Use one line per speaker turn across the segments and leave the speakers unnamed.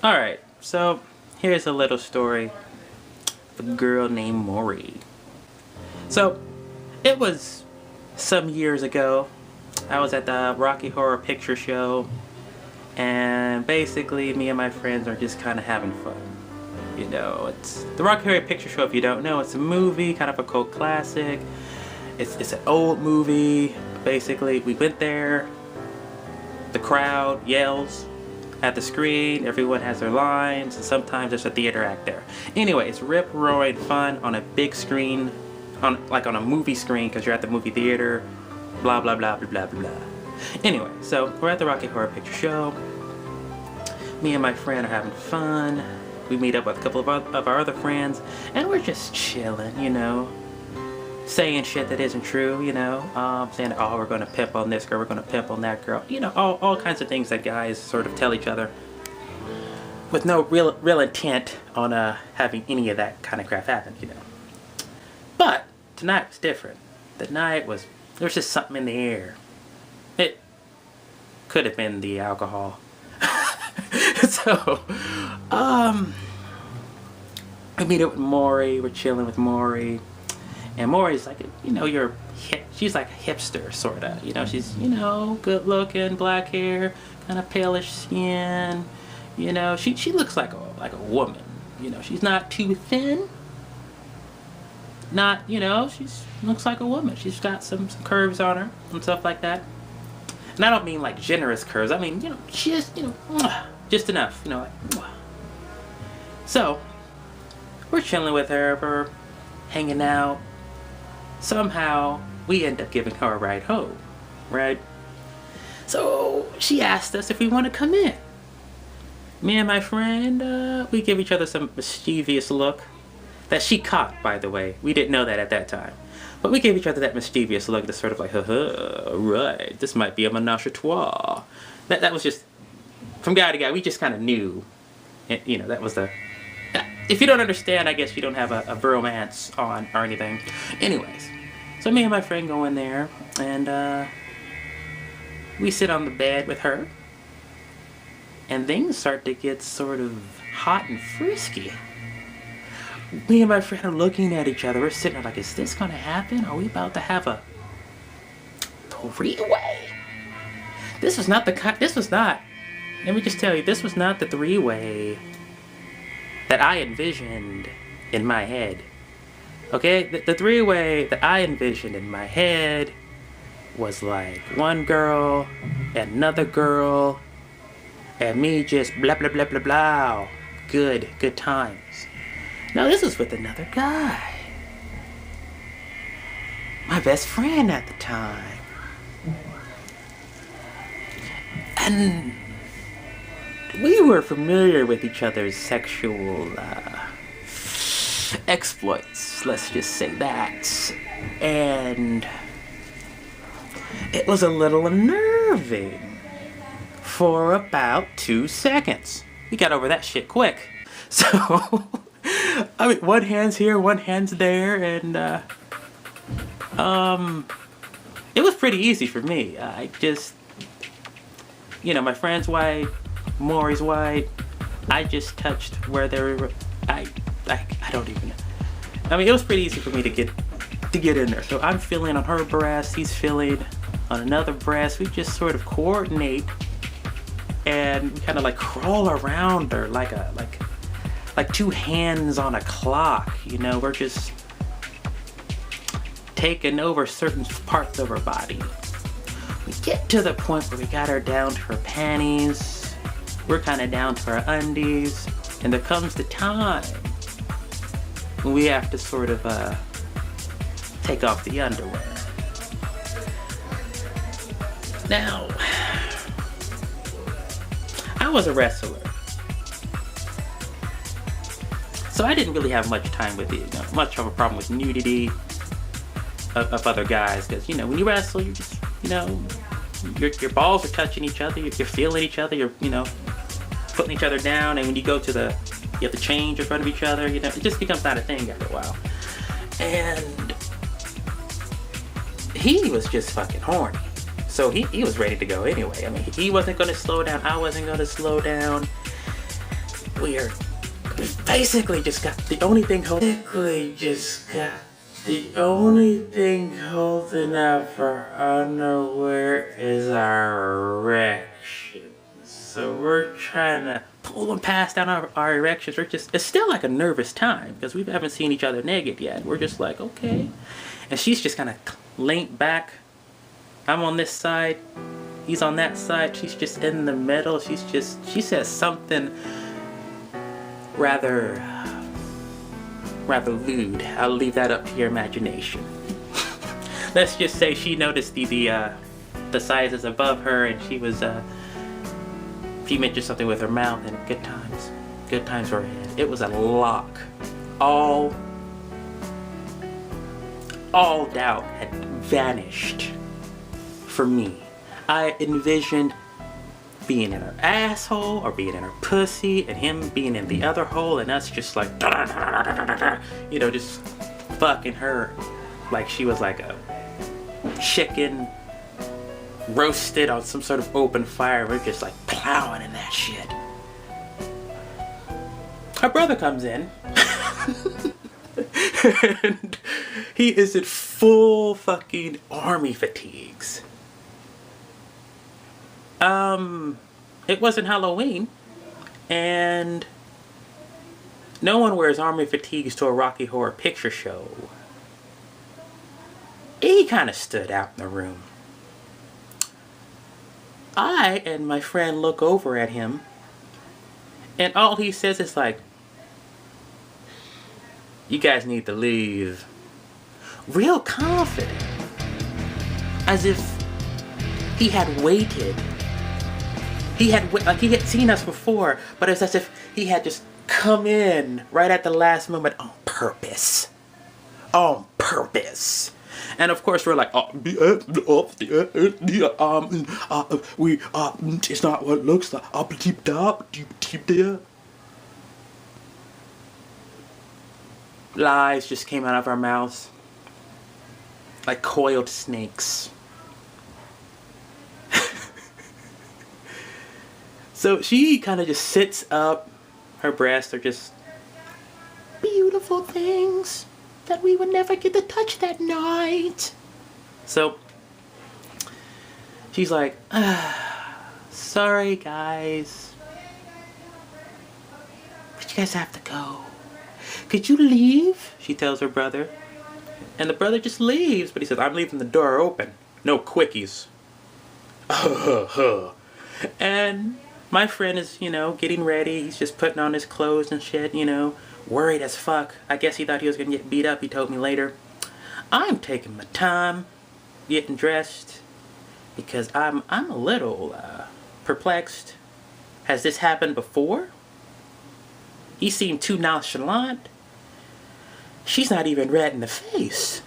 Alright, so here's a little story of a girl named Maury. So, it was some years ago. I was at the Rocky Horror Picture Show, and basically me and my friends are just kind of having fun. You know, it's the Rocky Horror Picture Show, if you don't know, it's a movie, kind of a cult classic. It's an old movie. Basically, we went there, the crowd yells at the screen, everyone has their lines, and sometimes there's a theater act there. Anyway, it's rip-roaring fun on a big screen, on a movie screen, because you're at the movie theater, blah blah blah blah blah blah. Anyway, so we're at the Rocky Horror Picture Show. Me and my friend are having fun. We meet up with a couple of our other friends, and we're just chilling, you know, saying shit that isn't true, you know, saying, oh, we're gonna pimp on this girl, we're gonna pimp on that girl, you know, all kinds of things that guys sort of tell each other with no real intent on having any of that kind of crap happen, you know. But tonight was different. The night was, there was just something in the air. It could have been the alcohol. So, we meet up with Maury, we're chilling with Maury. And Maury's like, you know, she's like a hipster, sorta. You know, she's, you know, good looking, black hair, kind of palish skin. You know, she looks like a woman. You know, she's not too thin. Not, you know, looks like a woman. She's got some curves on her and stuff like that. And I don't mean like generous curves. I mean, you know, just, you know, just enough. You know, like, so we're chilling with her, we're hanging out. Somehow, we end up giving her a ride home, right? So, she asked us if we want to come in. Me and my friend, we give each other some mischievous look. That she caught, by the way. We didn't know that at that time. But we gave each other that mischievous look that's sort of like, haha, right, this might be a menage a trois. That was just, from guy to guy, we just kind of knew. You know, that was the... If you don't understand, I guess you don't have a bromance on or anything. Anyways, so me and my friend go in there, and we sit on the bed with her, and things start to get sort of hot and frisky. Me and my friend are looking at each other. We're sitting there like, is this gonna happen? Are we about to have a three-way? This was not, let me just tell you, this was not the three-way that I envisioned in my head. Okay? The three-way that I envisioned in my head was like one girl, another girl, and me just blah blah blah blah blah. Good times. Now this was with another guy. My best friend at the time. And we were familiar with each other's sexual exploits, let's just say that. And it was a little unnerving for about 2 seconds. We got over that shit quick. So, I mean, one hand's here, one hand's there, and it was pretty easy for me. I just, you know, my friend's white, Maury's white. I just touched where they were. I don't even know. I mean, it was pretty easy for me to get in there. So I'm feeling on her breast, he's feeling on another breast. We just sort of coordinate, and we kind of like crawl around her like two hands on a clock. You know, we're just taking over certain parts of her body. We get to the point where we got her down to her panties. We're kind of down to our undies. And there comes the time when we have to sort of take off the underwear. Now, I was a wrestler. So I didn't really have much time with it, you know, much of a problem with nudity of other guys. Because, you know, when you wrestle, you just, you know, your balls are touching each other, you're feeling each other, you're, you know, putting each other down, and when you go to you have to change in front of each other, you know, it just becomes not a thing after a while. And he was just fucking horny. So he was ready to go anyway. I mean, he wasn't going to slow down, I wasn't going to slow down. we're basically just got the only thing holding out for underwear is our erection. So we're trying to pull them past down our erections. It's still like a nervous time because we haven't seen each other naked yet. We're just like, okay. And she's just kind of leaned back. I'm on this side. He's on that side. She's just in the middle. She says something rather lewd. I'll leave that up to your imagination. Let's just say she noticed the sizes above her, and she mentioned something with her mouth, and good times were ahead. It was a lock. All doubt had vanished for me. I envisioned being in her asshole or being in her pussy and him being in the other hole and us just like just fucking her like she was like a chicken roasted on some sort of open fire. We're just like plowing in that shit. Her brother comes in and he is in full fucking army fatigues. It wasn't Halloween, and no one wears army fatigues to a Rocky Horror Picture Show. He kind of stood out in the room. I and my friend look over at him, and all he says is like, "You guys need to leave." Real confident. As if he had waited. He had seen us before, but it's as if he had just come in right at the last moment on purpose. On purpose. And of course we're like, it's not what it looks like. Lies just came out of our mouths like coiled snakes. So she kind of just sits up. Her breasts are just beautiful things that we would never get to touch that night. So she's like, sorry guys, but you guys have to go. Could you leave? She tells her brother. And the brother just leaves, but he says, I'm leaving the door open. No quickies. And my friend is, getting ready. He's just putting on his clothes and shit, worried as fuck. I guess he thought he was gonna get beat up, he told me later. I'm taking my time getting dressed because I'm a little perplexed. Has this happened before? He seemed too nonchalant. She's not even red in the face.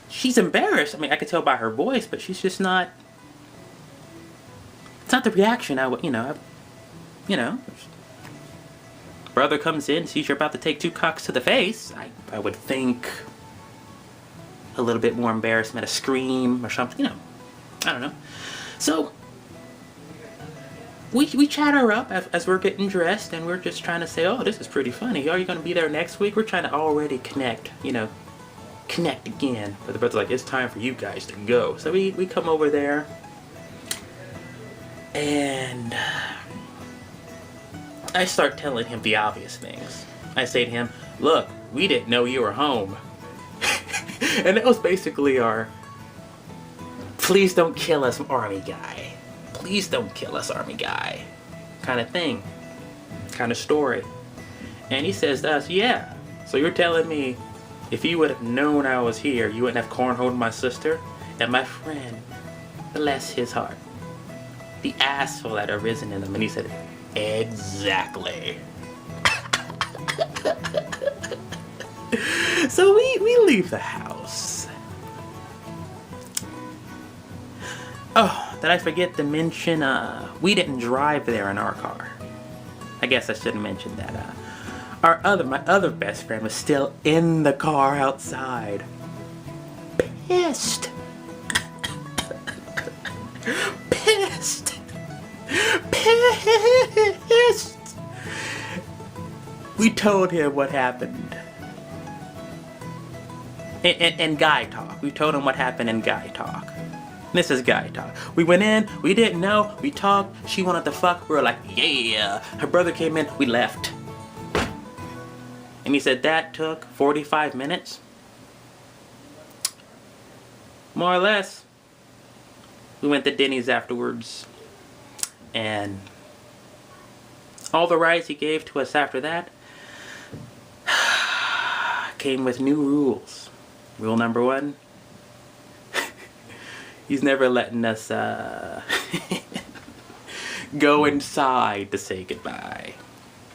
She's embarrassed. I mean, I could tell by her voice, but she's just not. It's not the reaction I would, Brother comes in, sees you're about to take 2 cocks to the face. I would think a little bit more embarrassment, a scream or something, I don't know. So we chat her up as we're getting dressed, and we're just trying to say, oh, this is pretty funny. Are you going to be there next week? We're trying to already connect again. But the brother's like, it's time for you guys to go. So we come over there. And I start telling him the obvious things. I say to him, look, we didn't know you were home. And that was basically our, please don't kill us, army guy. Please don't kill us, army guy. Kind of thing. Kind of story. And he says to us, yeah, so you're telling me if you would have known I was here, you wouldn't have cornholed my sister? And my friend, bless his heart, the asshole had arisen in him, and he said, exactly. So we leave the house. Oh, did I forget to mention, we didn't drive there in our car. I guess I shouldn't mention that. My other best friend was still in the car outside. Pissed. Pissed. We told him what happened. In guy talk. We told him what happened in guy talk. This is guy talk. We went in, we didn't know, we talked, she wanted to fuck, we were like, yeah. Her brother came in, we left. And he said that took 45 minutes. More or less. We went to Denny's afterwards. And all the rides he gave to us after that came with new rules. Rule number 1. He's never letting us go inside to say goodbye.